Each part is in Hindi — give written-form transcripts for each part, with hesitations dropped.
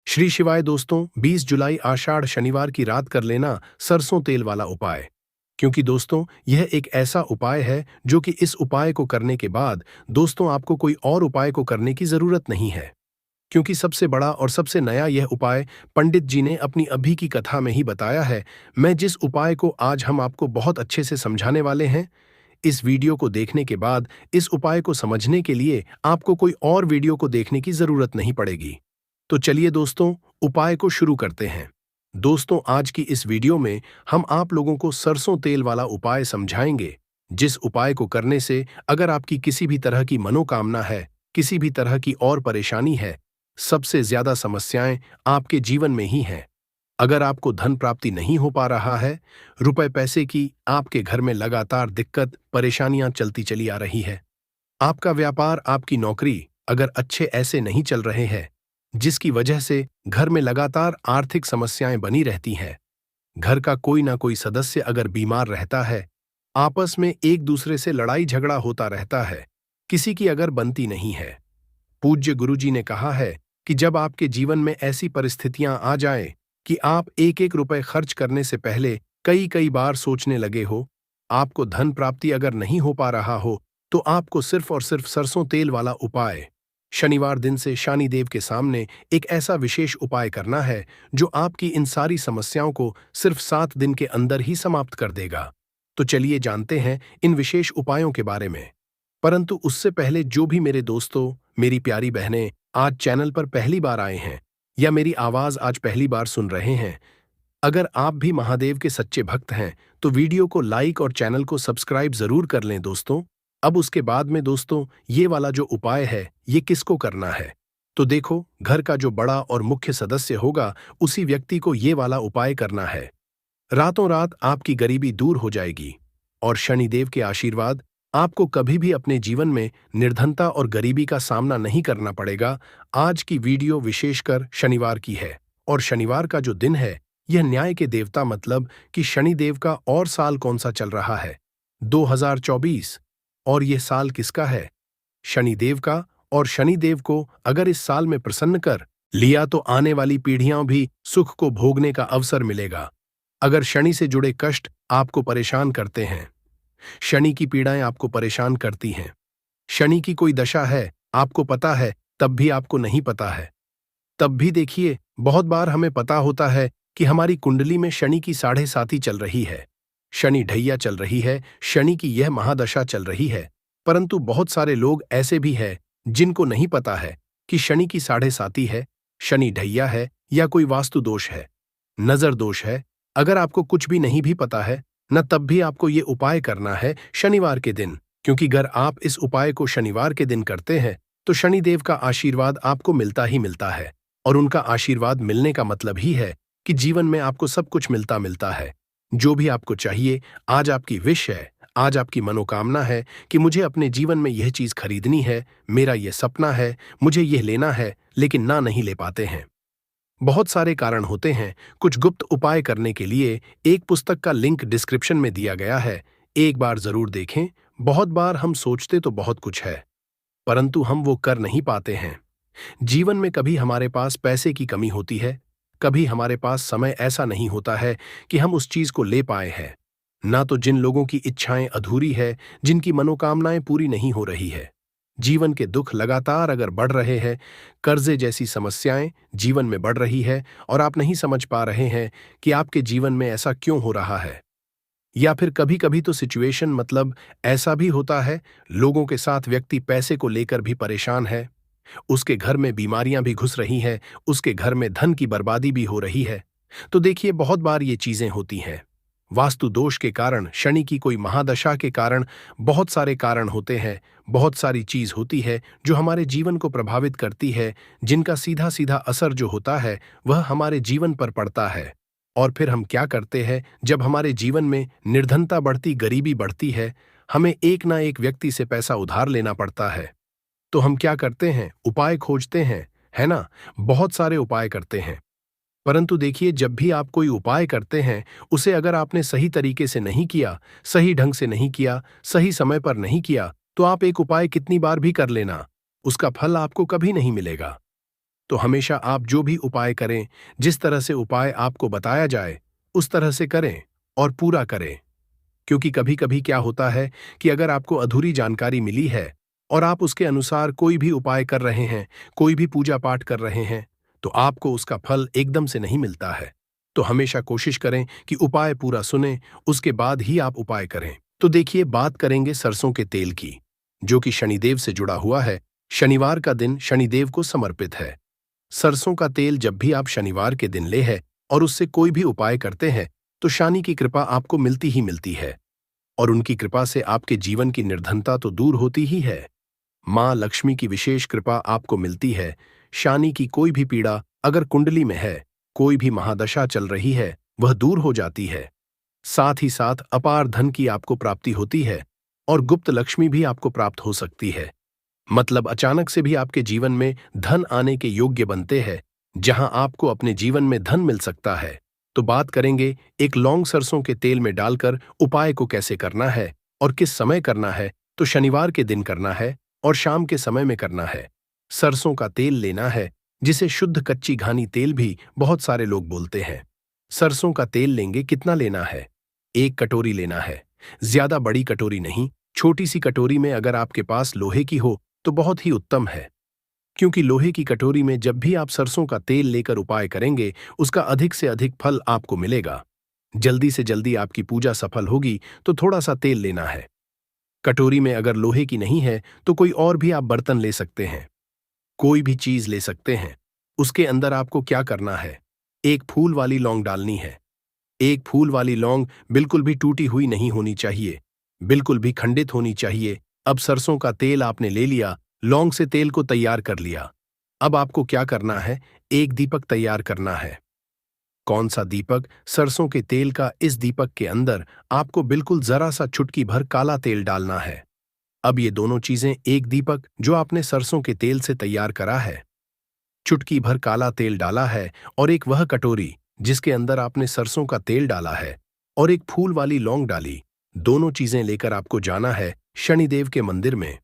श्री शिवाय दोस्तों, 20 जुलाई आषाढ़ शनिवार की रात कर लेना सरसों तेल वाला उपाय। क्योंकि दोस्तों यह एक ऐसा उपाय है जो कि इस उपाय को करने के बाद दोस्तों आपको कोई और उपाय को करने की जरूरत नहीं है। क्योंकि सबसे बड़ा और सबसे नया यह उपाय पंडित जी ने अपनी अभी की कथा में ही बताया है। मैं जिस उपाय को आज हम आपको बहुत अच्छे से समझाने वाले हैं, इस वीडियो को देखने के बाद इस उपाय को समझने के लिए आपको कोई और वीडियो को देखने की जरूरत नहीं पड़ेगी। तो चलिए दोस्तों, उपाय को शुरू करते हैं। दोस्तों आज की इस वीडियो में हम आप लोगों को सरसों तेल वाला उपाय समझाएंगे, जिस उपाय को करने से अगर आपकी किसी भी तरह की मनोकामना है, किसी भी तरह की और परेशानी है, सबसे ज्यादा समस्याएं आपके जीवन में ही हैं। अगर आपको धन प्राप्ति नहीं हो पा रहा है, रुपए पैसे की आपके घर में लगातार दिक्कत परेशानियां चलती चली आ रही है, आपका व्यापार आपकी नौकरी अगर अच्छे ऐसे नहीं चल रहे हैं, जिसकी वजह से घर में लगातार आर्थिक समस्याएं बनी रहती हैं, घर का कोई ना कोई सदस्य अगर बीमार रहता है, आपस में एक दूसरे से लड़ाई झगड़ा होता रहता है, किसी की अगर बनती नहीं है। पूज्य गुरुजी ने कहा है कि जब आपके जीवन में ऐसी परिस्थितियां आ जाएं कि आप एक एक रुपए खर्च करने से पहले कई कई बार सोचने लगे हो, आपको धन प्राप्ति अगर नहीं हो पा रहा हो, तो आपको सिर्फ और सिर्फ सरसों तेल वाला उपाय शनिवार दिन से शनिदेव के सामने एक ऐसा विशेष उपाय करना है जो आपकी इन सारी समस्याओं को सिर्फ 7 दिन के अंदर ही समाप्त कर देगा। तो चलिए जानते हैं इन विशेष उपायों के बारे में। परंतु उससे पहले जो भी मेरे दोस्तों, मेरी प्यारी बहनें आज चैनल पर पहली बार आए हैं या मेरी आवाज आज पहली बार सुन रहे हैं, अगर आप भी महादेव के सच्चे भक्त हैं तो वीडियो को लाइक और चैनल को सब्सक्राइब जरूर कर लें दोस्तों। अब उसके बाद में दोस्तों ये वाला जो उपाय है ये किसको करना है, तो देखो घर का जो बड़ा और मुख्य सदस्य होगा उसी व्यक्ति को ये वाला उपाय करना है। रातों रात आपकी गरीबी दूर हो जाएगी और शनिदेव के आशीर्वाद आपको कभी भी अपने जीवन में निर्धनता और गरीबी का सामना नहीं करना पड़ेगा। आज की वीडियो विशेषकर शनिवार की है और शनिवार का जो दिन है यह न्याय के देवता मतलब कि शनिदेव का और साल कौन सा चल रहा है, 2024। और यह साल किसका है? शनिदेव का। और शनिदेव को अगर इस साल में प्रसन्न कर लिया तो आने वाली पीढ़ियां भी सुख को भोगने का अवसर मिलेगा। अगर शनि से जुड़े कष्ट आपको परेशान करते हैं, शनि की पीड़ाएं आपको परेशान करती हैं, शनि की कोई दशा है आपको पता है तब भी आपको नहीं पता है, तब भी देखिए बहुत बार हमें पता होता है कि हमारी कुंडली में शनि की 7.5 चल रही है, शनि ढैया चल रही है, शनि की यह महादशा चल रही है। परंतु बहुत सारे लोग ऐसे भी हैं जिनको नहीं पता है कि शनि की 7.5 है, शनि ढैया है या कोई वास्तु दोष है, नजर दोष है। अगर आपको कुछ भी नहीं भी पता है न, तब भी आपको ये उपाय करना है शनिवार के दिन, क्योंकि अगर आप इस उपाय को शनिवार के दिन करते हैं तो शनिदेव का आशीर्वाद आपको मिलता ही मिलता है। और उनका आशीर्वाद मिलने का मतलब ही है कि जीवन में आपको सब कुछ मिलता है, जो भी आपको चाहिए। आज आपकी विश है, आज आपकी मनोकामना है कि मुझे अपने जीवन में यह चीज खरीदनी है, मेरा यह सपना है, मुझे यह लेना है, लेकिन ना नहीं ले पाते हैं। बहुत सारे कारण होते हैं। कुछ गुप्त उपाय करने के लिए एक पुस्तक का लिंक डिस्क्रिप्शन में दिया गया है, एक बार जरूर देखें। बहुत बार हम सोचते तो बहुत कुछ है, परंतु हम वो कर नहीं पाते हैं। जीवन में कभी हमारे पास पैसे की कमी होती है, कभी हमारे पास समय ऐसा नहीं होता है कि हम उस चीज को ले पाए हैं। ना तो जिन लोगों की इच्छाएं अधूरी है, जिनकी मनोकामनाएं पूरी नहीं हो रही है, जीवन के दुख लगातार अगर बढ़ रहे हैं, कर्जे जैसी समस्याएं जीवन में बढ़ रही है और आप नहीं समझ पा रहे हैं कि आपके जीवन में ऐसा क्यों हो रहा है। या फिर कभी कभी तो सिचुएशन मतलब ऐसा भी होता है, लोगों के साथ व्यक्ति पैसे को लेकर भी परेशान है, उसके घर में बीमारियां भी घुस रही हैं, उसके घर में धन की बर्बादी भी हो रही है। तो देखिए बहुत बार ये चीजें होती हैं। वास्तु दोष के कारण, शनि की कोई महादशा के कारण बहुत सारे कारण होते हैं, बहुत सारी चीज होती है जो हमारे जीवन को प्रभावित करती है, जिनका सीधा सीधा असर जो होता है वह हमारे जीवन पर पड़ता है। और फिर हम क्या करते हैं, जब हमारे जीवन में निर्धनता बढ़ती, गरीबी बढ़ती है, हमें एक ना एक व्यक्ति से पैसा उधार लेना पड़ता है, तो हम क्या करते हैं, उपाय खोजते हैं, है ना, बहुत सारे उपाय करते हैं। परंतु देखिए जब भी आप कोई उपाय करते हैं, उसे अगर आपने सही तरीके से नहीं किया, सही ढंग से नहीं किया, सही समय पर नहीं किया, तो आप एक उपाय कितनी बार भी कर लेना, उसका फल आपको कभी नहीं मिलेगा। तो हमेशा आप जो भी उपाय करें, जिस तरह से उपाय आपको बताया जाए, उस तरह से करें और पूरा करें। क्योंकि कभी कभी क्या होता है कि अगर आपको अधूरी जानकारी मिली है और आप उसके अनुसार कोई भी उपाय कर रहे हैं, कोई भी पूजा पाठ कर रहे हैं, तो आपको उसका फल एकदम से नहीं मिलता है। तो हमेशा कोशिश करें कि उपाय पूरा सुनें, उसके बाद ही आप उपाय करें। तो देखिए, बात करेंगे सरसों के तेल की, जो कि शनिदेव से जुड़ा हुआ है। शनिवार का दिन शनिदेव को समर्पित है। सरसों का तेल जब भी आप शनिवार के दिन ले हैं और उससे कोई भी उपाय करते हैं, तो शनि की कृपा आपको मिलती ही मिलती है। और उनकी कृपा से आपके जीवन की निर्धनता तो दूर होती ही है, मां लक्ष्मी की विशेष कृपा आपको मिलती है। शनि की कोई भी पीड़ा अगर कुंडली में है, कोई भी महादशा चल रही है, वह दूर हो जाती है। साथ ही साथ अपार धन की आपको प्राप्ति होती है और गुप्त लक्ष्मी भी आपको प्राप्त हो सकती है। मतलब अचानक से भी आपके जीवन में धन आने के योग्य बनते हैं, जहां आपको अपने जीवन में धन मिल सकता है। तो बात करेंगे एक लौंग सरसों के तेल में डालकर उपाय को कैसे करना है और किस समय करना है। तो शनिवार के दिन करना है और शाम के समय में करना है। सरसों का तेल लेना है, जिसे शुद्ध कच्ची घानी तेल भी बहुत सारे लोग बोलते हैं। सरसों का तेल लेंगे, कितना लेना है? 1 कटोरी लेना है। ज्यादा बड़ी कटोरी नहीं, छोटी सी कटोरी में अगर आपके पास लोहे की हो तो बहुत ही उत्तम है। क्योंकि लोहे की कटोरी में जब भी आप सरसों का तेल लेकर उपाय करेंगे, उसका अधिक से अधिक फल आपको मिलेगा। जल्दी से जल्दी आपकी पूजा सफल होगी, तो थोड़ा सा तेल लेना है। कटोरी में अगर लोहे की नहीं है तो कोई और भी आप बर्तन ले सकते हैं, कोई भी चीज ले सकते हैं। उसके अंदर आपको क्या करना है? एक फूल वाली लौंग डालनी है। एक फूल वाली लौंग बिल्कुल भी टूटी हुई नहीं होनी चाहिए, बिल्कुल भी खंडित होनी चाहिए। अब सरसों का तेल आपने ले लिया, लौंग से तेल को तैयार कर लिया। अब आपको क्या करना है? एक दीपक तैयार करना है। कौन सा दीपक? सरसों के तेल का। इस दीपक के अंदर आपको बिल्कुल जरा सा चुटकी भर काला तेल डालना है। अब ये दोनों चीजें, एक दीपक जो आपने सरसों के तेल से तैयार करा है, चुटकी भर काला तेल डाला है, और एक वह कटोरी जिसके अंदर आपने सरसों का तेल डाला है और एक फूल वाली लौंग डाली, दोनों चीजें लेकर आपको जाना है शनिदेव के मंदिर में।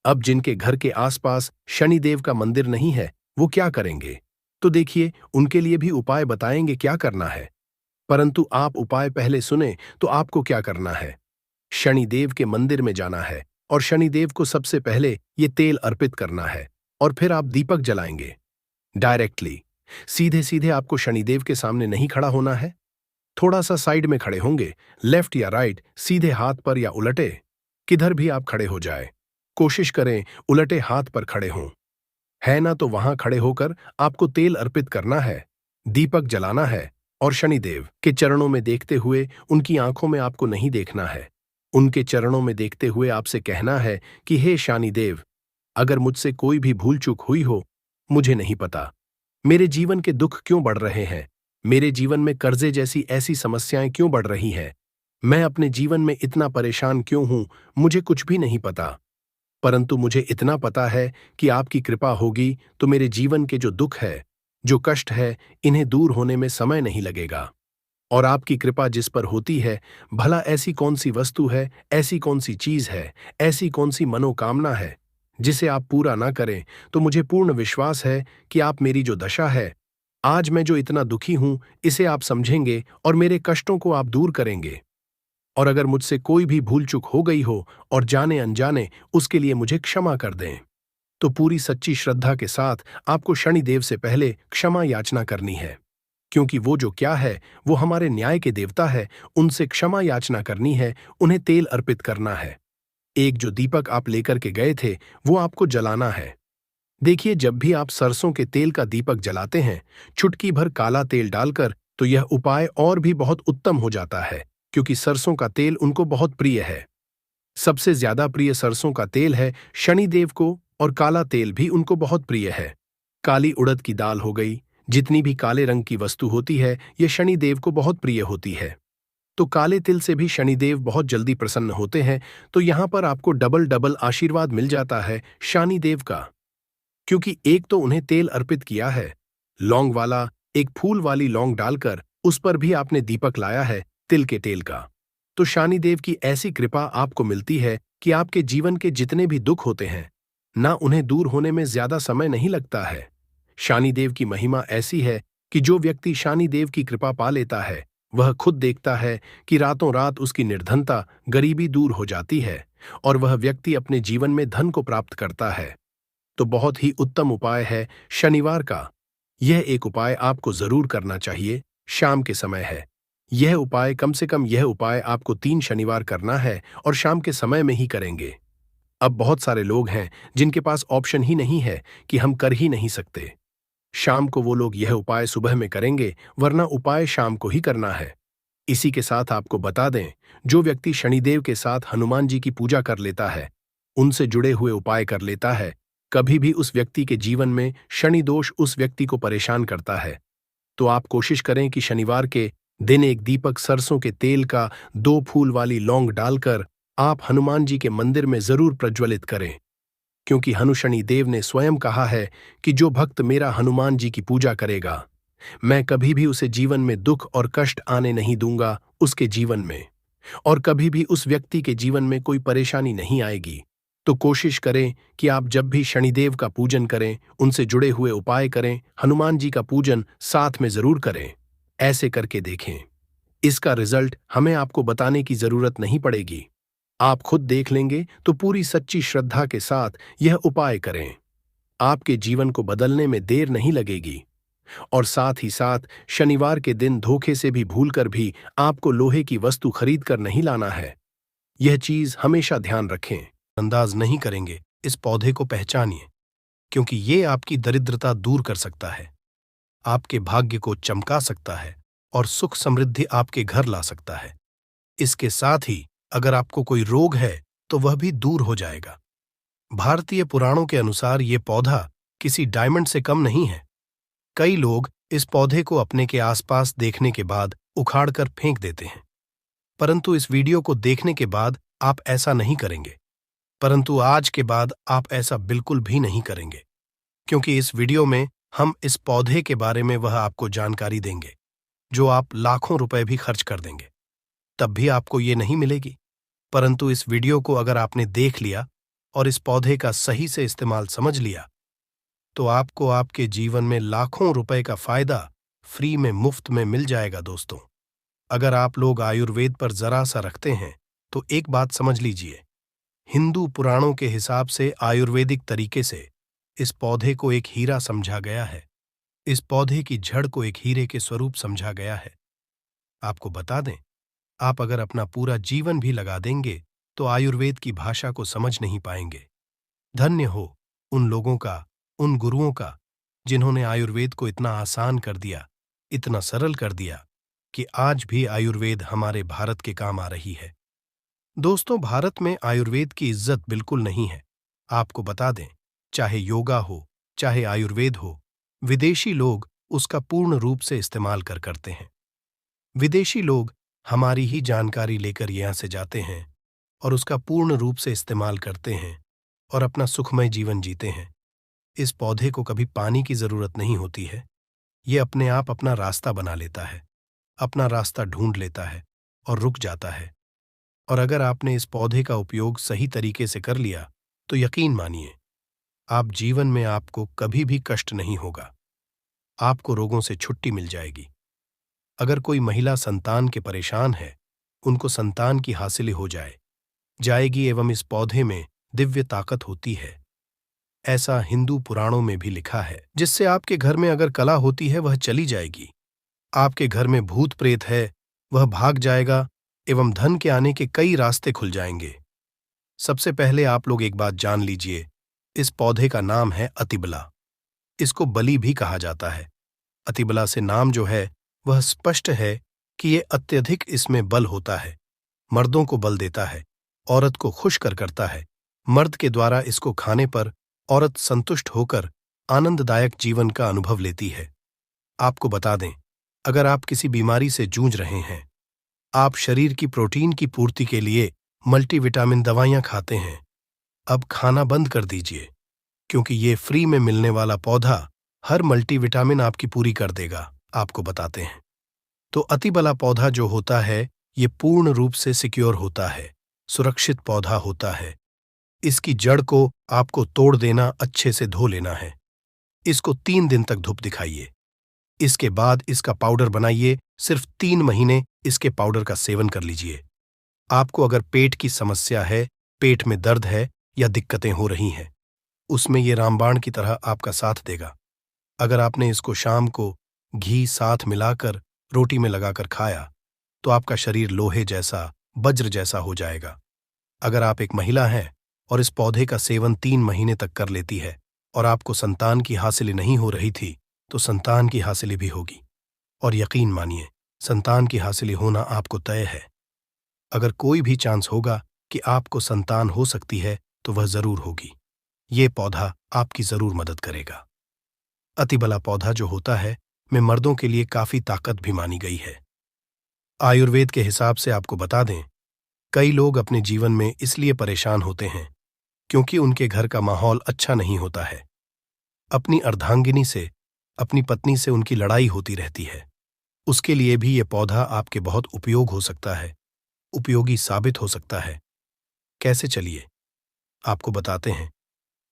अब जिनके घर के आसपास शनिदेव का मंदिर नहीं है, वो क्या करेंगे? तो देखिए, उनके लिए भी उपाय बताएंगे क्या करना है। परंतु आप उपाय पहले सुने तो आपको क्या करना है। शनिदेव के मंदिर में जाना है और शनिदेव को सबसे पहले ये तेल अर्पित करना है, और फिर आप दीपक जलाएंगे। डायरेक्टली, सीधे सीधे आपको शनिदेव के सामने नहीं खड़ा होना है, थोड़ा सा साइड में खड़े होंगे, लेफ्ट या राइट, सीधे हाथ पर या उलटे, किधर भी आप खड़े हो जाए। कोशिश करें उलटे हाथ पर खड़े हों, है ना? तो वहां खड़े होकर आपको तेल अर्पित करना है, दीपक जलाना है, और शनिदेव के चरणों में देखते हुए, उनकी आंखों में आपको नहीं देखना है, उनके चरणों में देखते हुए आपसे कहना है कि हे शनिदेव, अगर मुझसे कोई भी भूल चूक हुई हो, मुझे नहीं पता। मेरे जीवन के दुख क्यों बढ़ रहे हैं? मेरे जीवन में कर्जे जैसी ऐसी समस्याएं क्यों बढ़ रही हैं? मैं अपने जीवन में इतना परेशान क्यों हूं? मुझे कुछ भी नहीं पता। परंतु मुझे इतना पता है कि आपकी कृपा होगी तो मेरे जीवन के जो दुख है, जो कष्ट है, इन्हें दूर होने में समय नहीं लगेगा। और आपकी कृपा जिस पर होती है, भला ऐसी कौन सी वस्तु है, ऐसी कौन सी चीज है, ऐसी कौन सी मनोकामना है जिसे आप पूरा ना करें? तो मुझे पूर्ण विश्वास है कि आप मेरी जो दशा है, आज मैं जो इतना दुखी हूं, इसे आप समझेंगे और मेरे कष्टों को आप दूर करेंगे। और अगर मुझसे कोई भी भूल चूक हो गई हो और जाने अनजाने, उसके लिए मुझे क्षमा कर दें। तो पूरी सच्ची श्रद्धा के साथ आपको शनिदेव से पहले क्षमा याचना करनी है, क्योंकि वो जो क्या है, वो हमारे न्याय के देवता है। उनसे क्षमा याचना करनी है, उन्हें तेल अर्पित करना है। एक जो दीपक आप लेकर के गए थे, वो आपको जलाना है। देखिए, जब भी आप सरसों के तेल का दीपक जलाते हैं, चुटकी भर काला तेल डालकर, तो यह उपाय और भी बहुत उत्तम हो जाता है, क्योंकि सरसों का तेल उनको बहुत प्रिय है। सबसे ज्यादा प्रिय सरसों का तेल है शनिदेव को, और काला तेल भी उनको बहुत प्रिय है। काली उड़द की दाल हो गई, जितनी भी काले रंग की वस्तु होती है, यह शनिदेव को बहुत प्रिय होती है। तो काले तिल से भी शनिदेव बहुत जल्दी प्रसन्न होते हैं। तो यहां पर आपको डबल डबल आशीर्वाद मिल जाता है शनिदेव का, क्योंकि एक तो उन्हें तेल अर्पित किया है, लौंग वाला, एक फूल वाली लौंग डालकर उस पर भी आपने दीपक लाया है तिल के तेल का। तो शनिदेव की ऐसी कृपा आपको मिलती है कि आपके जीवन के जितने भी दुख होते हैं ना, उन्हें दूर होने में ज्यादा समय नहीं लगता है। शनिदेव की महिमा ऐसी है कि जो व्यक्ति शनिदेव की कृपा पा लेता है वह खुद देखता है कि रातों रात उसकी निर्धनता गरीबी दूर हो जाती है और वह व्यक्ति अपने जीवन में धन को प्राप्त करता है। तो बहुत ही उत्तम उपाय है शनिवार का। यह एक उपाय आपको जरूर करना चाहिए। शाम के समय है यह उपाय, कम से कम यह उपाय आपको 3 शनिवार करना है और शाम के समय में ही करेंगे। अब बहुत सारे लोग हैं जिनके पास ऑप्शन ही नहीं है कि हम कर ही नहीं सकते। शाम को वो लोग यह उपाय सुबह में करेंगे, वरना उपाय शाम को ही करना है। इसी के साथ आपको बता दें, जो व्यक्ति शनिदेव के साथ हनुमान जी की पूजा कर लेता है, उनसे जुड़े हुए उपाय कर लेता है, कभी भी उस व्यक्ति के जीवन में शनि दोष उस व्यक्ति को परेशान करता है। तो आप कोशिश करें कि शनिवार के दिन एक दीपक सरसों के तेल का 2 फूल वाली लौंग डालकर आप हनुमान जी के मंदिर में जरूर प्रज्वलित करें, क्योंकि हनुशनि देव ने स्वयं कहा है कि जो भक्त मेरा हनुमान जी की पूजा करेगा, मैं कभी भी उसे जीवन में दुख और कष्ट आने नहीं दूंगा उसके जीवन में, और कभी भी उस व्यक्ति के जीवन में कोई परेशानी नहीं आएगी। तो कोशिश करें कि आप जब भी शनिदेव का पूजन करें, उनसे जुड़े हुए उपाय करें, हनुमान जी का पूजन साथ में जरूर करें। ऐसे करके देखें, इसका रिजल्ट हमें आपको बताने की जरूरत नहीं पड़ेगी। आप खुद देख लेंगे। तो पूरी सच्ची श्रद्धा के साथ यह उपाय करें, आपके जीवन को बदलने में देर नहीं लगेगी। और साथ ही साथ शनिवार के दिन धोखे से भी भूलकर भी आपको लोहे की वस्तु खरीद कर नहीं लाना है। यह चीज हमेशा ध्यान रखें। अंदाज नहीं करेंगे, इस पौधे को पहचानिए, क्योंकि ये आपकी दरिद्रता दूर कर सकता है, आपके भाग्य को चमका सकता है और सुख समृद्धि आपके घर ला सकता है। इसके साथ ही अगर आपको कोई रोग है तो वह भी दूर हो जाएगा। भारतीय पुराणों के अनुसार ये पौधा किसी डायमंड से कम नहीं है। कई लोग इस पौधे को अपने के आसपास देखने के बाद उखाड़कर फेंक देते हैं, परंतु इस वीडियो को देखने के बाद आप ऐसा नहीं करेंगे। परंतु आज के बाद आप ऐसा बिल्कुल भी नहीं करेंगे, क्योंकि इस वीडियो में हम इस पौधे के बारे में वह आपको जानकारी देंगे जो आप लाखों रुपए भी खर्च कर देंगे, तब भी आपको ये नहीं मिलेगी। परंतु इस वीडियो को अगर आपने देख लिया और इस पौधे का सही से इस्तेमाल समझ लिया, तो आपको आपके जीवन में लाखों रुपए का फायदा फ्री में, मुफ्त में मिल जाएगा। दोस्तों, अगर आप लोग आयुर्वेद पर जरा सा रखते हैं तो एक बात समझ लीजिए, हिंदू पुराणों के हिसाब से आयुर्वेदिक तरीके से इस पौधे को एक हीरा समझा गया है। इस पौधे की जड़ को एक हीरे के स्वरूप समझा गया है। आपको बता दें, आप अगर अपना पूरा जीवन भी लगा देंगे तो आयुर्वेद की भाषा को समझ नहीं पाएंगे। धन्य हो उन लोगों का, उन गुरुओं का, जिन्होंने आयुर्वेद को इतना आसान कर दिया, इतना सरल कर दिया कि आज भी आयुर्वेद हमारे भारत के काम आ रही है। दोस्तों, भारत में आयुर्वेद की इज्जत बिल्कुल नहीं है। आपको बता दें, चाहे योगा हो, चाहे आयुर्वेद हो, विदेशी लोग उसका पूर्ण रूप से इस्तेमाल करते हैं। विदेशी लोग हमारी ही जानकारी लेकर यहाँ से जाते हैं और उसका पूर्ण रूप से इस्तेमाल करते हैं और अपना सुखमय जीवन जीते हैं। इस पौधे को कभी पानी की जरूरत नहीं होती है। ये अपने आप अपना रास्ता बना लेता है, अपना रास्ता ढूंढ लेता है और रुक जाता है। और अगर आपने इस पौधे का उपयोग सही तरीके से कर लिया तो यकीन मानिए, आप जीवन में आपको कभी भी कष्ट नहीं होगा। आपको रोगों से छुट्टी मिल जाएगी। अगर कोई महिला संतान के परेशान है, उनको संतान की हासिल हो जाएगी एवं इस पौधे में दिव्य ताकत होती है। ऐसा हिंदू पुराणों में भी लिखा है, जिससे आपके घर में अगर कला होती है वह चली जाएगी। आपके घर में भूत प्रेत है वह भाग जाएगा एवं धन के आने के कई रास्ते खुल जाएंगे। सबसे पहले आप लोग एक बात जान लीजिए, इस पौधे का नाम है अतिबला। इसको बलि भी कहा जाता है। अतिबला से नाम जो है वह स्पष्ट है कि ये अत्यधिक इसमें बल होता है। मर्दों को बल देता है, औरत को खुश करता है। मर्द के द्वारा इसको खाने पर औरत संतुष्ट होकर आनंददायक जीवन का अनुभव लेती है। आपको बता दें, अगर आप किसी बीमारी से जूझ रहे हैं, आप शरीर की प्रोटीन की पूर्ति के लिए मल्टीविटामिन दवाइयां खाते हैं, अब खाना बंद कर दीजिए, क्योंकि ये फ्री में मिलने वाला पौधा हर मल्टीविटामिन आपकी पूरी कर देगा। आपको बताते हैं, तो अतिबला पौधा जो होता है ये पूर्ण रूप से सिक्योर होता है, सुरक्षित पौधा होता है। इसकी जड़ को आपको तोड़ देना, अच्छे से धो लेना है। इसको 3 दिन तक धूप दिखाइए। इसके बाद इसका पाउडर बनाइए। सिर्फ 3 महीने इसके पाउडर का सेवन कर लीजिए। आपको अगर पेट की समस्या है, पेट में दर्द है या दिक्कतें हो रही हैं, उसमें ये रामबाण की तरह आपका साथ देगा। अगर आपने इसको शाम को घी साथ मिलाकर रोटी में लगाकर खाया तो आपका शरीर लोहे जैसा, वज्र जैसा हो जाएगा। अगर आप एक महिला हैं और इस पौधे का सेवन 3 महीने तक कर लेती है और आपको संतान की हासिल नहीं हो रही थी, तो संतान की हासिल भी होगी। और यकीन मानिए, संतान की हासिल होना आपको तय है। अगर कोई भी चांस होगा कि आपको संतान हो सकती है तो वह जरूर होगी। ये पौधा आपकी जरूर मदद करेगा। अतिबला पौधा जो होता है, में मर्दों के लिए काफी ताकत भी मानी गई है। आयुर्वेद के हिसाब से आपको बता दें, कई लोग अपने जीवन में इसलिए परेशान होते हैं क्योंकि उनके घर का माहौल अच्छा नहीं होता है। अपनी अर्धांगिनी से, अपनी पत्नी से उनकी लड़ाई होती रहती है। उसके लिए भी ये पौधा आपके बहुत उपयोग हो सकता है, उपयोगी साबित हो सकता है। कैसे, चलिए आपको बताते हैं।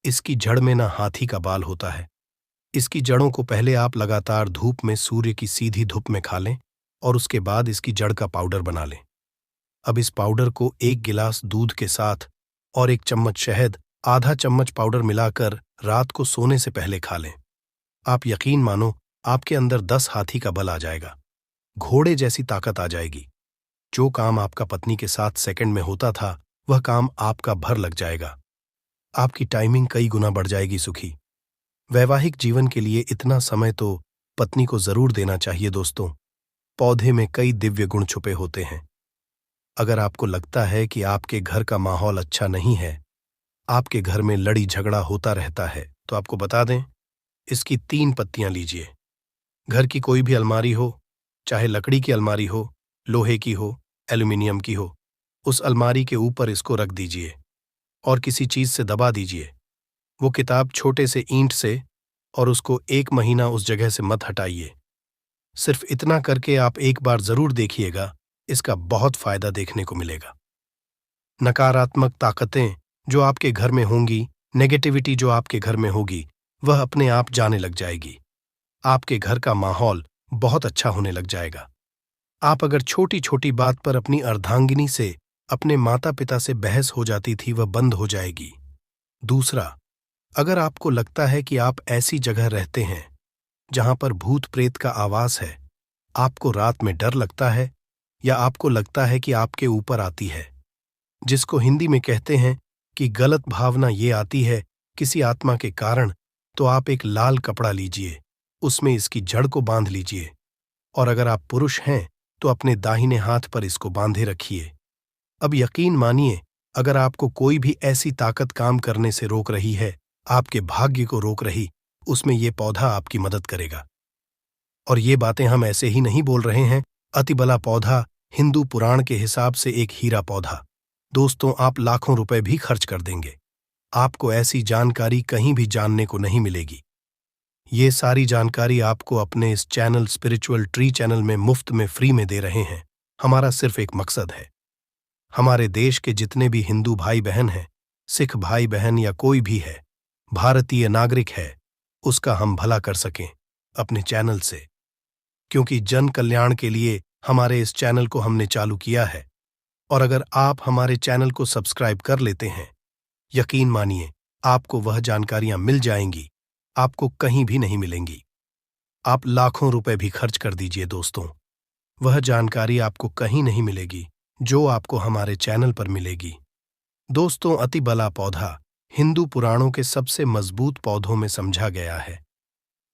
इसकी जड़ में ना हाथी का बाल होता है। इसकी जड़ों को पहले आप लगातार धूप में, सूर्य की सीधी धूप में खा लें और उसके बाद इसकी जड़ का पाउडर बना लें। अब इस पाउडर को 1 गिलास दूध के साथ और 1 चम्मच शहद, आधा चम्मच पाउडर मिलाकर रात को सोने से पहले खा लें। आप यकीन मानो, आपके अंदर 10 हाथी का बल आ जाएगा, घोड़े जैसी ताकत आ जाएगी। जो काम आपका पत्नी के साथ सेकंड में होता था, वह काम आपका भर लग जाएगा। आपकी टाइमिंग कई गुना बढ़ जाएगी। सुखी वैवाहिक जीवन के लिए इतना समय तो पत्नी को जरूर देना चाहिए। दोस्तों, पौधे में कई दिव्य गुण छुपे होते हैं। अगर आपको लगता है कि आपके घर का माहौल अच्छा नहीं है, आपके घर में लड़ी झगड़ा होता रहता है, तो आपको बता दें, इसकी 3 पत्तियां लीजिए। घर की कोई भी अलमारी हो, चाहे लकड़ी की अलमारी हो, लोहे की हो, एल्यूमिनियम की हो, उस अलमारी के ऊपर इसको रख दीजिए और किसी चीज से दबा दीजिए। वो किताब छोटे से ईंट से, और उसको 1 महीना उस जगह से मत हटाइए। सिर्फ इतना करके आप एक बार जरूर देखिएगा, इसका बहुत फायदा देखने को मिलेगा। नकारात्मक ताकतें जो आपके घर में होंगी, नेगेटिविटी जो आपके घर में होगी, वह अपने आप जाने लग जाएगी। आपके घर का माहौल बहुत अच्छा होने लग जाएगा। आप अगर छोटी छोटी बात पर अपनी अर्धांगिनी से, अपने माता पिता से बहस हो जाती थी, वह बंद हो जाएगी। दूसरा, अगर आपको लगता है कि आप ऐसी जगह रहते हैं जहां पर भूत प्रेत का आवास है, आपको रात में डर लगता है या आपको लगता है कि आपके ऊपर आती है, जिसको हिंदी में कहते हैं कि गलत भावना ये आती है किसी आत्मा के कारण, तो आप एक लाल कपड़ा लीजिए, उसमें इसकी जड़ को बांध लीजिए और अगर आप पुरुष हैं तो अपने दाहिने हाथ पर इसको बांधे रखिए। अब यकीन मानिए, अगर आपको कोई भी ऐसी ताकत काम करने से रोक रही है, आपके भाग्य को रोक रही, उसमें यह पौधा आपकी मदद करेगा। और ये बातें हम ऐसे ही नहीं बोल रहे हैं। अतिबला पौधा हिंदू पुराण के हिसाब से एक हीरा पौधा। दोस्तों, आप लाखों रुपए भी खर्च कर देंगे, आपको ऐसी जानकारी कहीं भी जानने को नहीं मिलेगी। ये सारी जानकारी आपको अपने इस चैनल स्पिरिचुअल ट्री चैनल में मुफ्त में फ्री में दे रहे हैं। हमारा सिर्फ एक मकसद है, हमारे देश के जितने भी हिंदू भाई बहन हैं, सिख भाई बहन या कोई भी है, भारतीय नागरिक है, उसका हम भला कर सकें अपने चैनल से। क्योंकि जन कल्याण के लिए हमारे इस चैनल को हमने चालू किया है। और अगर आप हमारे चैनल को सब्सक्राइब कर लेते हैं, यकीन मानिए, आपको वह जानकारियां मिल जाएंगी, आपको कहीं भी नहीं मिलेंगी। आप लाखों रुपए भी खर्च कर दीजिए दोस्तों, वह जानकारी आपको कहीं नहीं मिलेगी जो आपको हमारे चैनल पर मिलेगी। दोस्तों, अतिबला पौधा हिंदू पुराणों के सबसे मजबूत पौधों में समझा गया है।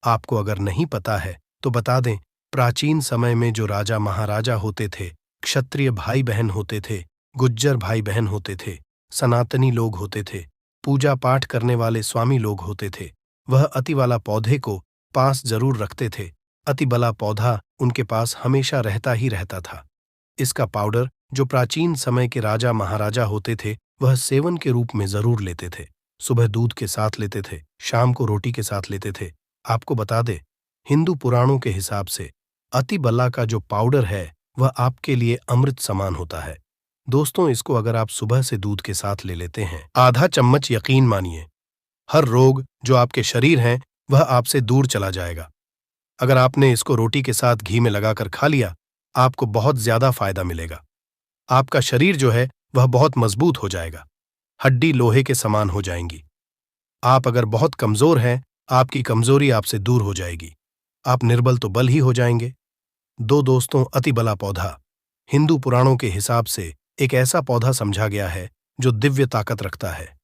आपको अगर नहीं पता है तो बता दें, प्राचीन समय में जो राजा महाराजा होते थे, क्षत्रिय भाई बहन होते थे, गुज्जर भाई बहन होते थे, सनातनी लोग होते थे, पूजा पाठ करने वाले स्वामी लोग होते थे, वह अतिबला पौधे को पास जरूर रखते थे। अतिबला पौधा उनके पास हमेशा रहता ही रहता था। इसका पाउडर जो प्राचीन समय के राजा महाराजा होते थे, वह सेवन के रूप में जरूर लेते थे। सुबह दूध के साथ लेते थे, शाम को रोटी के साथ लेते थे। आपको बता दे, हिंदू पुराणों के हिसाब से अतिबला का जो पाउडर है, वह आपके लिए अमृत समान होता है। दोस्तों, इसको अगर आप सुबह से दूध के साथ ले लेते हैं, आधा चम्मच, यकीन मानिए, हर रोग जो आपके शरीर हैं वह आपसे दूर चला जाएगा। अगर आपने इसको रोटी के साथ घी में लगाकर खा लिया, आपको बहुत ज्यादा फायदा मिलेगा। आपका शरीर जो है वह बहुत मजबूत हो जाएगा। हड्डी लोहे के समान हो जाएंगी। आप अगर बहुत कमजोर हैं, आपकी कमजोरी आपसे दूर हो जाएगी। आप निर्बल तो बल ही हो जाएंगे। दो दोस्तों, अतिबला पौधा हिंदू पुराणों के हिसाब से एक ऐसा पौधा समझा गया है जो दिव्य ताकत रखता है,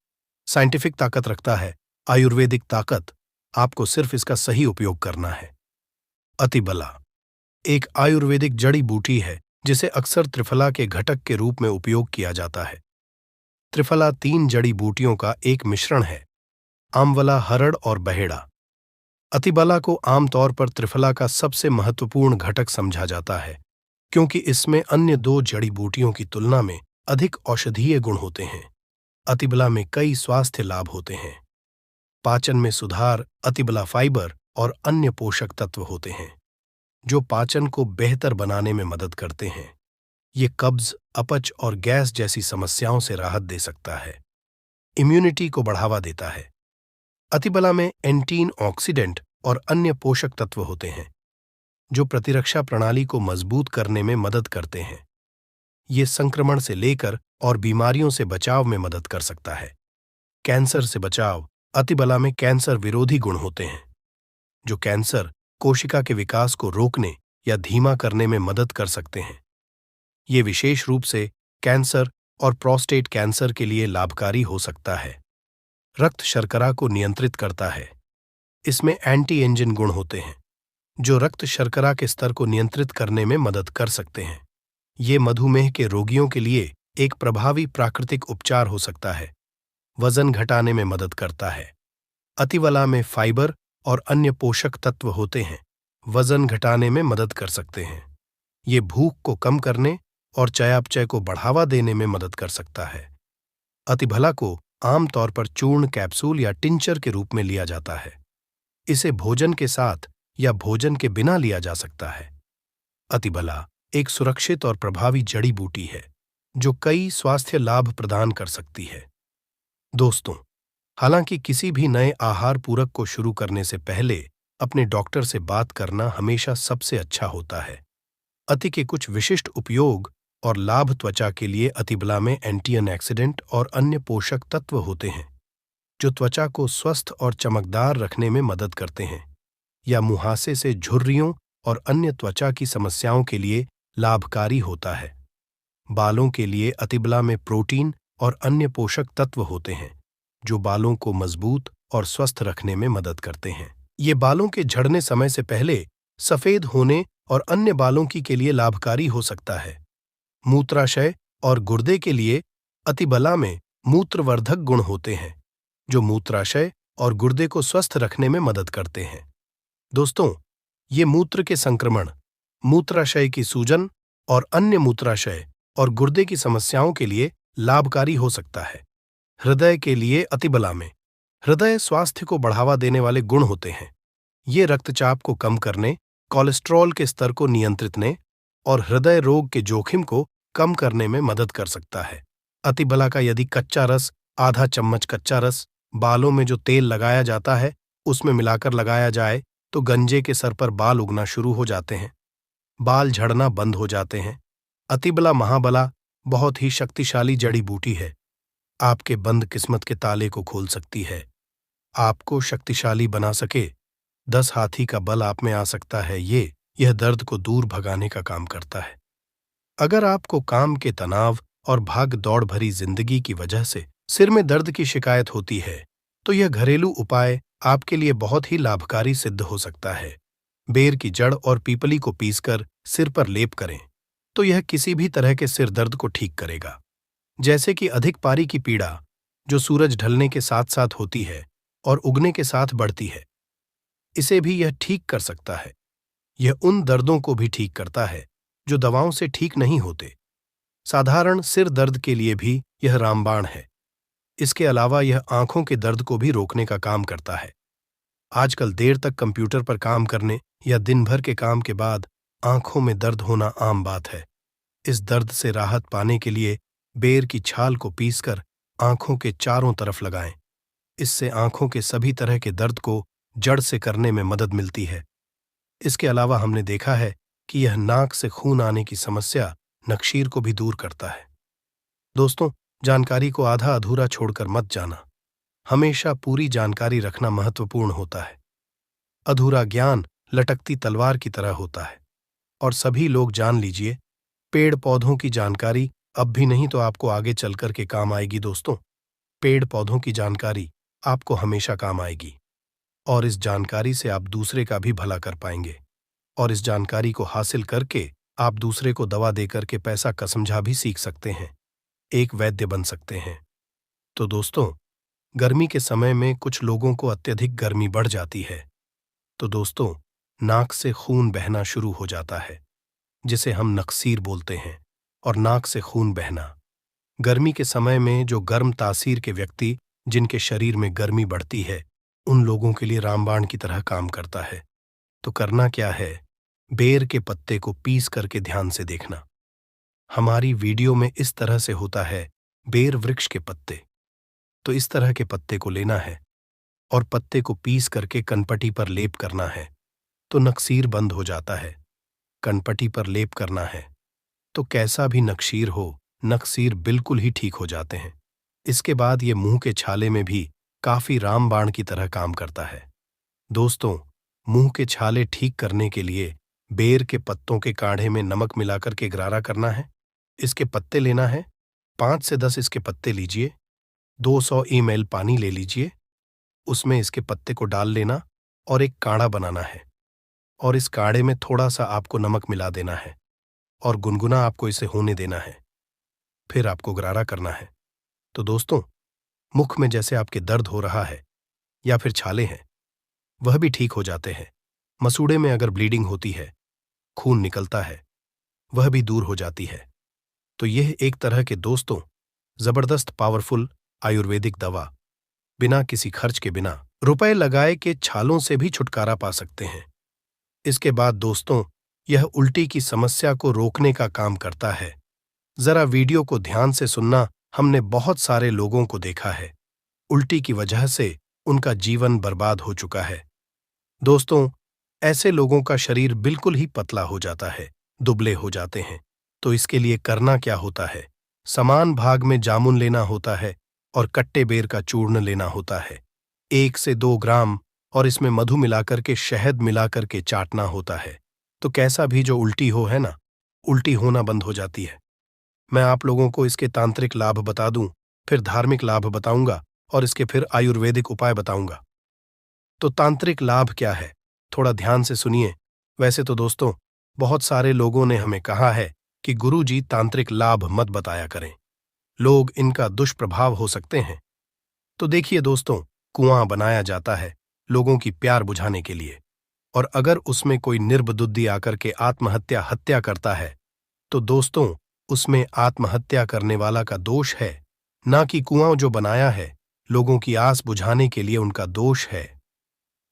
साइंटिफिक ताकत रखता है, आयुर्वेदिक ताकत। आपको सिर्फ इसका सही उपयोग करना है। अतिबला एक आयुर्वेदिक जड़ी बूटी है जिसे अक्सर त्रिफला के घटक के रूप में उपयोग किया जाता है। त्रिफला 3 जड़ी बूटियों का एक मिश्रण है, आमवला, हरड़ और बहेड़ा। अतिबला को आमतौर पर त्रिफला का सबसे महत्वपूर्ण घटक समझा जाता है क्योंकि इसमें अन्य 2 जड़ी बूटियों की तुलना में अधिक औषधीय गुण होते हैं। अतिबला में कई स्वास्थ्य लाभ होते हैं। पाचन में सुधार, अतिबला फाइबर और अन्य पोषक तत्व होते हैं जो पाचन को बेहतर बनाने में मदद करते हैं। ये कब्ज, अपच और गैस जैसी समस्याओं से राहत दे सकता है। इम्यूनिटी को बढ़ावा देता है। अतिबला में एंटीन ऑक्सीडेंट और अन्य पोषक तत्व होते हैं जो प्रतिरक्षा प्रणाली को मजबूत करने में मदद करते हैं। ये संक्रमण से लेकर और बीमारियों से बचाव में मदद कर सकता है। कैंसर से बचाव, अतिबला में कैंसर विरोधी गुण होते हैं जो कैंसर कोशिका के विकास को रोकने या धीमा करने में मदद कर सकते हैं। ये विशेष रूप से कैंसर और प्रोस्टेट कैंसर के लिए लाभकारी हो सकता है। रक्त शर्करा को नियंत्रित करता है। इसमें एंटी एंजिन गुण होते हैं जो रक्त शर्करा के स्तर को नियंत्रित करने में मदद कर सकते हैं। ये मधुमेह के रोगियों के लिए एक प्रभावी प्राकृतिक उपचार हो सकता है। वजन घटाने में मदद करता है। अतिबला में फाइबर और अन्य पोषक तत्व होते हैं, वजन घटाने में मदद कर सकते हैं। ये भूख को कम करने और चयापचय को बढ़ावा देने में मदद कर सकता है। अतिबला को आमतौर पर चूर्ण, कैप्सूल या टिंचर के रूप में लिया जाता है। इसे भोजन के साथ या भोजन के बिना लिया जा सकता है। अतिबला एक सुरक्षित और प्रभावी जड़ी बूटी है जो कई स्वास्थ्य लाभ प्रदान कर सकती है। दोस्तों, हालांकि किसी भी नए आहार पूरक को शुरू करने से पहले अपने डॉक्टर से बात करना हमेशा सबसे अच्छा होता है। अति के कुछ विशिष्ट उपयोग और लाभ त्वचा के लिए अतिबला में एंटीऑक्सीडेंट और अन्य पोषक तत्व होते हैं जो त्वचा को स्वस्थ और चमकदार रखने में मदद करते हैं या मुहासे से झुर्रियों और अन्य त्वचा की समस्याओं के लिए लाभकारी होता है। बालों के लिए अतिबला में प्रोटीन और अन्य पोषक तत्व होते हैं जो बालों को मजबूत और स्वस्थ रखने में मदद करते हैं। ये बालों के झड़ने समय से पहले सफेद होने और अन्य बालों के लिए लाभकारी हो सकता है। मूत्राशय और गुर्दे के लिए अतिबला में मूत्रवर्धक गुण होते हैं जो मूत्राशय और गुर्दे को स्वस्थ रखने में मदद करते हैं। दोस्तों, ये मूत्र के संक्रमण, मूत्राशय की सूजन और अन्य मूत्राशय और गुर्दे की समस्याओं के लिए लाभकारी हो सकता है। हृदय के लिए अतिबला में हृदय स्वास्थ्य को बढ़ावा देने वाले गुण होते हैं। ये रक्तचाप को कम करने, कोलेस्ट्रॉल के स्तर को नियंत्रित करने और हृदय रोग के जोखिम को कम करने में मदद कर सकता है। अतिबला का यदि कच्चा रस, आधा चम्मच कच्चा रस बालों में जो तेल लगाया जाता है उसमें मिलाकर लगाया जाए तो गंजे के सर पर बाल उगना शुरू हो जाते हैं, बाल झड़ना बंद हो जाते हैं। अतिबला महाबला बहुत ही शक्तिशाली जड़ी बूटी है। आपके बंद किस्मत के ताले को खोल सकती है, आपको शक्तिशाली बना सके। 10 हाथी का बल आप में आ सकता है। यह दर्द को दूर भगाने का काम करता है। अगर आपको काम के तनाव और भाग दौड़ भरी जिंदगी की वजह से सिर में दर्द की शिकायत होती है तो यह घरेलू उपाय आपके लिए बहुत ही लाभकारी सिद्ध हो सकता है। बेर की जड़ और पीपली को पीसकर सिर पर लेप करें तो यह किसी भी तरह के सिर दर्द को ठीक करेगा, जैसे कि अधिक पारी की पीड़ा जो सूरज ढलने के साथ साथ होती है और उगने के साथ बढ़ती है। इसे भी यह ठीक कर सकता है। यह उन दर्दों को भी ठीक करता है जो दवाओं से ठीक नहीं होते। साधारण सिर दर्द के लिए भी यह रामबाण है। इसके अलावा यह आंखों के दर्द को भी रोकने का काम करता है। आजकल देर तक कंप्यूटर पर काम करने या दिन भर के काम के बाद आंखों में दर्द होना आम बात है। इस दर्द से राहत पाने के लिए बेर की छाल को पीसकर आंखों के चारों तरफ लगाएं। इससे आंखों के सभी तरह के दर्द को जड़ से करने में मदद मिलती है। इसके अलावा हमने देखा है कि यह नाक से खून आने की समस्या नक्शीर को भी दूर करता है। दोस्तों, जानकारी को आधा अधूरा छोड़कर मत जाना। हमेशा पूरी जानकारी रखना महत्वपूर्ण होता है। अधूरा ज्ञान लटकती तलवार की तरह होता है। और सभी लोग जान लीजिए, पेड़ पौधों की जानकारी अब भी नहीं तो आपको आगे चलकर के काम आएगी। दोस्तों, पेड़ पौधों की जानकारी आपको हमेशा काम आएगी और इस जानकारी से आप दूसरे का भी भला कर पाएंगे और इस जानकारी को हासिल करके आप दूसरे को दवा देकर के पैसा का समझा भी सीख सकते हैं, एक वैद्य बन सकते हैं। तो दोस्तों, गर्मी के समय में कुछ लोगों को अत्यधिक गर्मी बढ़ जाती है। तो दोस्तों, नाक से खून बहना शुरू हो जाता है, जिसे हम नक्सीर बोलते हैं। और नाक से खून बहना गर्मी के समय में जो गर्म तासीर के व्यक्ति जिनके शरीर में गर्मी बढ़ती है, उन लोगों के लिए रामबाण की तरह काम करता है। तो करना क्या है, बेर के पत्ते को पीस करके ध्यान से देखना। हमारी वीडियो में इस तरह से होता है बेर वृक्ष के पत्ते। तो इस तरह के पत्ते को लेना है और पत्ते को पीस करके कनपटी पर लेप करना है, तो नक्सीर बंद हो जाता है। कनपटी पर लेप करना है तो कैसा भी नक्शीर हो, नक्सीर बिल्कुल ही ठीक हो जाते हैं। इसके बाद ये मुंह के छाले में भी काफी रामबाण की तरह काम करता है। दोस्तों, मुंह के छाले ठीक करने के लिए बेर के पत्तों के काढ़े में नमक मिलाकर के गरारा करना है। इसके पत्ते लेना है, 5 से 10 इसके पत्ते लीजिए, 200 ml पानी ले लीजिए, उसमें इसके पत्ते को डाल लेना और एक काढ़ा बनाना है और इस काढ़े में थोड़ा सा आपको नमक मिला देना है और गुनगुना आपको इसे होने देना है। फिर आपको गरारा करना है। तो दोस्तों, मुख में जैसे आपके दर्द हो रहा है या फिर छाले हैं, वह भी ठीक हो जाते हैं। मसूड़े में अगर ब्लीडिंग होती है, खून निकलता है, वह भी दूर हो जाती है। तो यह एक तरह के दोस्तों जबरदस्त पावरफुल आयुर्वेदिक दवा, बिना किसी खर्च के, बिना रुपए लगाए के छालों से भी छुटकारा पा सकते हैं। इसके बाद दोस्तों, यह उल्टी की समस्या को रोकने का काम करता है। जरा वीडियो को ध्यान से सुनना। हमने बहुत सारे लोगों को देखा है, उल्टी की वजह से उनका जीवन बर्बाद हो चुका है। दोस्तों, ऐसे लोगों का शरीर बिल्कुल ही पतला हो जाता है, दुबले हो जाते हैं। तो इसके लिए करना क्या होता है, समान भाग में जामुन लेना होता है और कट्टे बेर का चूर्ण लेना होता है, 1 से 2 ग्राम, और इसमें मधु मिलाकर के, शहद मिलाकर के चाटना होता है। तो कैसा भी जो उल्टी हो, है ना, उल्टी होना बंद हो जाती है। मैं आप लोगों को इसके तांत्रिक लाभ बता दूं, फिर धार्मिक लाभ बताऊंगा और इसके फिर आयुर्वेदिक उपाय बताऊंगा। तो तांत्रिक लाभ क्या है, थोड़ा ध्यान से सुनिए। वैसे तो दोस्तों, बहुत सारे लोगों ने हमें कहा है कि गुरुजी तांत्रिक लाभ मत बताया करें, लोग इनका दुष्प्रभाव हो सकते हैं। तो देखिए दोस्तों, कुआं बनाया जाता है लोगों की प्यार बुझाने के लिए, और अगर उसमें कोई निर्बुद्धि आकर के हत्या करता है, तो दोस्तों उसमें आत्महत्या करने वाला का दोष है, ना कि कुआं जो बनाया है लोगों की आस बुझाने के लिए उनका दोष है।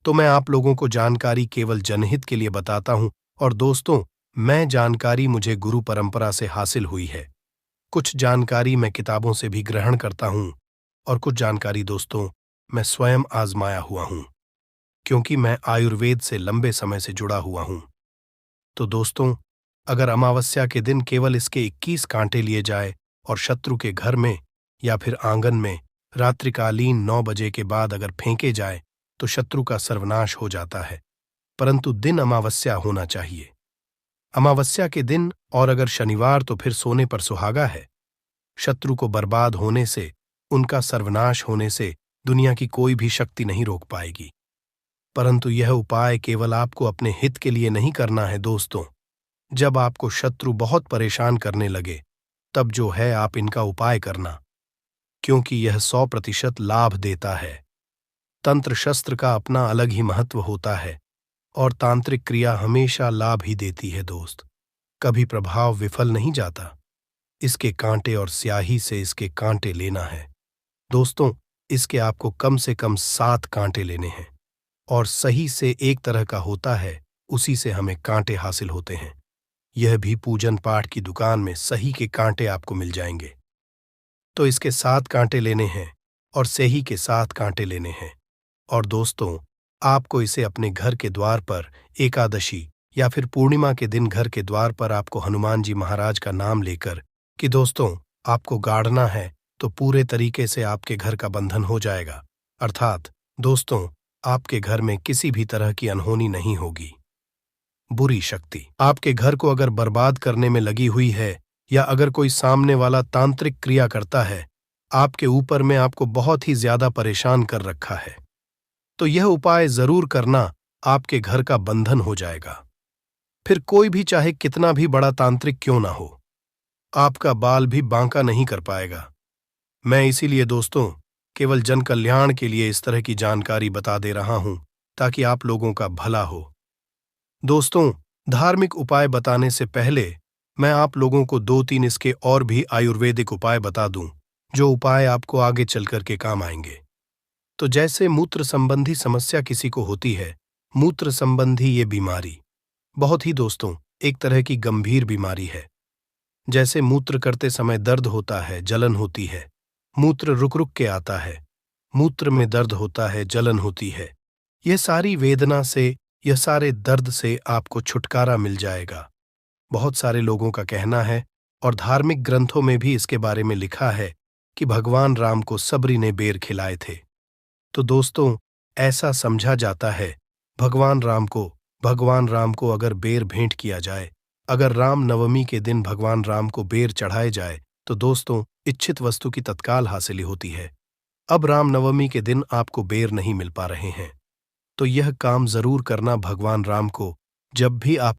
तो मैं आप लोगों को जानकारी केवल जनहित के लिए बताता हूं। और दोस्तों, मैं जानकारी मुझे गुरु परंपरा से हासिल हुई है। कुछ जानकारी मैं किताबों से भी ग्रहण करता हूं और कुछ जानकारी दोस्तों मैं स्वयं आजमाया हुआ हूं, क्योंकि मैं आयुर्वेद से लंबे समय से जुड़ा हुआ हूं। तो दोस्तों, अगर अमावस्या के दिन केवल इसके 21 कांटे लिए जाए और शत्रु के घर में या फिर आंगन में रात्रिकालीन 9 बजे के बाद अगर फेंके जाए, तो शत्रु का सर्वनाश हो जाता है। परंतु दिन अमावस्या होना चाहिए, अमावस्या के दिन, और अगर शनिवार तो फिर सोने पर सुहागा है। शत्रु को बर्बाद होने से, उनका सर्वनाश होने से दुनिया की कोई भी शक्ति नहीं रोक पाएगी। परंतु यह उपाय केवल आपको अपने हित के लिए नहीं करना है दोस्तों। जब आपको शत्रु बहुत परेशान करने लगे, तब जो है आप इनका उपाय करना, क्योंकि यह 100% लाभ देता है। तंत्र शस्त्र का अपना अलग ही महत्व होता है और तांत्रिक क्रिया हमेशा लाभ ही देती है दोस्त, कभी प्रभाव विफल नहीं जाता। इसके कांटे और स्याही से इसके कांटे लेना है दोस्तों। इसके आपको कम से कम 7 कांटे लेने हैं और सही से एक तरह का होता है, उसी से हमें कांटे हासिल होते हैं। यह भी पूजन पाठ की दुकान में सही के कांटे आपको मिल जाएंगे। तो इसके 7 कांटे लेने हैं और सही के 7 कांटे लेने हैं। और दोस्तों, आपको इसे अपने घर के द्वार पर एकादशी या फिर पूर्णिमा के दिन घर के द्वार पर आपको हनुमान जी महाराज का नाम लेकर कि दोस्तों आपको गाड़ना है, तो पूरे तरीके से आपके घर का बंधन हो जाएगा। अर्थात दोस्तों आपके घर में किसी भी तरह की अनहोनी नहीं होगी। बुरी शक्ति आपके घर को अगर बर्बाद करने में लगी हुई है या अगर कोई सामने वाला तांत्रिक क्रिया करता है, आपके ऊपर में आपको बहुत ही ज्यादा परेशान कर रखा है, तो यह उपाय जरूर करना, आपके घर का बंधन हो जाएगा। फिर कोई भी चाहे कितना भी बड़ा तांत्रिक क्यों ना हो, आपका बाल भी बांका नहीं कर पाएगा। मैं इसीलिए दोस्तों केवल जन कल्याण के लिए इस तरह की जानकारी बता दे रहा हूं, ताकि आप लोगों का भला हो। दोस्तों धार्मिक उपाय बताने से पहले मैं आप लोगों को 2-3 इसके और भी आयुर्वेदिक उपाय बता दूं, जो उपाय आपको आगे चल कर के काम आएंगे। तो जैसे मूत्र संबंधी समस्या किसी को होती है, मूत्र संबंधी ये बीमारी बहुत ही दोस्तों एक तरह की गंभीर बीमारी है। जैसे मूत्र करते समय दर्द होता है, जलन होती है, मूत्र रुक रुक के आता है, मूत्र में दर्द होता है, जलन होती है, यह सारी वेदना से, यह सारे दर्द से आपको छुटकारा मिल जाएगा। बहुत सारे लोगों का कहना है और धार्मिक ग्रंथों में भी इसके बारे में लिखा है कि भगवान राम को सबरी ने बेर खिलाए थे। तो दोस्तों ऐसा समझा जाता है भगवान राम को अगर बेर भेंट किया जाए, अगर राम नवमी के दिन भगवान राम को बेर चढ़ाए जाए, तो दोस्तों इच्छित वस्तु की तत्काल हासिल होती है। अब राम नवमी के दिन आपको बेर नहीं मिल पा रहे हैं, तो यह काम जरूर करना भगवान राम को जब भी आप